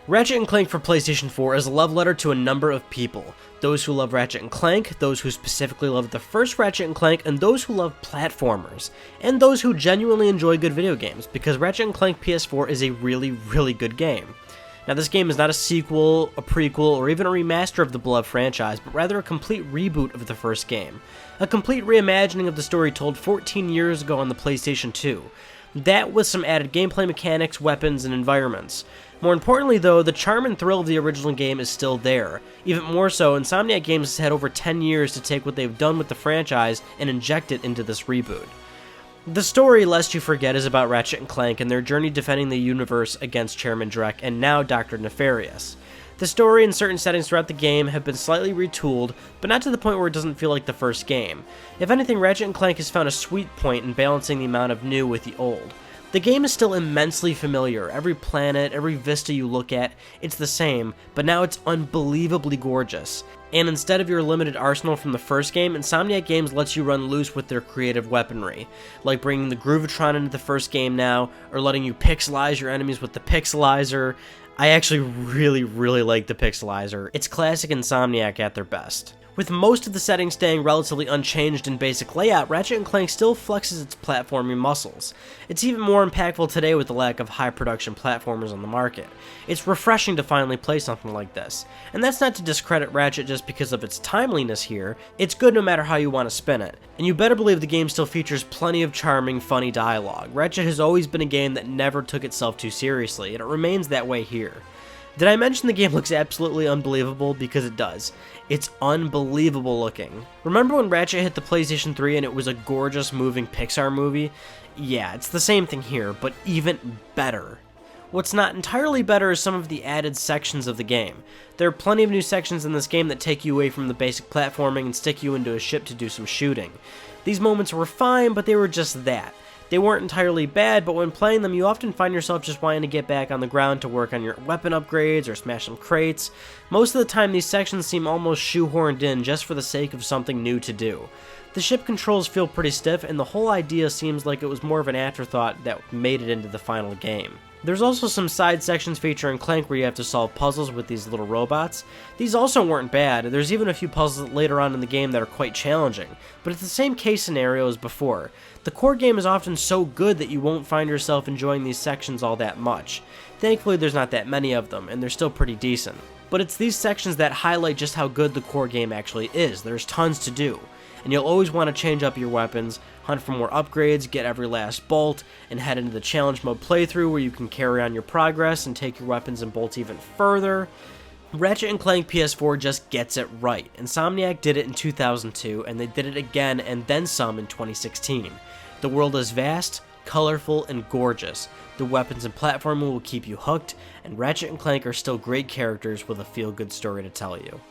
Ratchet & Clank for PlayStation 4 is a love letter to a number of people. Those who love Ratchet & Clank, those who specifically love the first Ratchet & Clank, and those who love platformers. And those who genuinely enjoy good video games, because Ratchet & Clank PS4 is a really, really good game. Now, this game is not a sequel, a prequel, or even a remaster of the beloved franchise, but rather a complete reboot of the first game. A complete reimagining of the story told 14 years ago on the PlayStation 2. That with some added gameplay mechanics, weapons, and environments. More importantly though, the charm and thrill of the original game is still there. Even more so, Insomniac Games has had over 10 years to take what they've done with the franchise and inject it into this reboot. The story, lest you forget, is about Ratchet & Clank and their journey defending the universe against Chairman Drek and now Dr. Nefarious. The story and certain settings throughout the game have been slightly retooled, but not to the point where it doesn't feel like the first game. If anything, Ratchet & Clank has found a sweet point in balancing the amount of new with the old. The game is still immensely familiar. Every planet, every vista you look at, it's the same, but now it's unbelievably gorgeous. And instead of your limited arsenal from the first game, Insomniac Games lets you run loose with their creative weaponry, like bringing the Groovatron into the first game now, or letting you pixelize your enemies with the Pixelizer. I actually really like the Pixelizer. It's classic Insomniac at their best. With most of the settings staying relatively unchanged in basic layout, Ratchet & Clank still flexes its platforming muscles. It's even more impactful today with the lack of high production platformers on the market. It's refreshing to finally play something like this. And that's not to discredit Ratchet just because of its timeliness here, it's good no matter how you want to spin it. And you better believe the game still features plenty of charming, funny dialogue. Ratchet has always been a game that never took itself too seriously, and it remains that way here. Did I mention the game looks absolutely unbelievable? Because it does. It's unbelievable looking. Remember when Ratchet hit the PlayStation 3 and it was a gorgeous moving Pixar movie? Yeah, it's the same thing here, but even better. What's not entirely better is some of the added sections of the game. There are plenty of new sections in this game that take you away from the basic platforming and stick you into a ship to do some shooting. These moments were fine, but they were just that. They weren't entirely bad, but when playing them, you often find yourself just wanting to get back on the ground to work on your weapon upgrades or smash some crates. Most of the time, these sections seem almost shoehorned in just for the sake of something new to do. The ship controls feel pretty stiff, and the whole idea seems like it was more of an afterthought that made it into the final game. There's also some side sections featuring Clank where you have to solve puzzles with these little robots. These also weren't bad. There's even a few puzzles later on in the game that are quite challenging, but it's the same case scenario as before. The core game is often so good that you won't find yourself enjoying these sections all that much. Thankfully there's not that many of them, and they're still pretty decent. But it's these sections that highlight just how good the core game actually is. There's tons to do. And you'll always want to change up your weapons, hunt for more upgrades, get every last bolt, and head into the challenge mode playthrough where you can carry on your progress and take your weapons and bolts even further. Ratchet & Clank PS4 just gets it right. Insomniac did it in 2002, and they did it again and then some in 2016. The world is vast, colorful, and gorgeous. The weapons and platforming will keep you hooked, and Ratchet & Clank are still great characters with a feel-good story to tell you.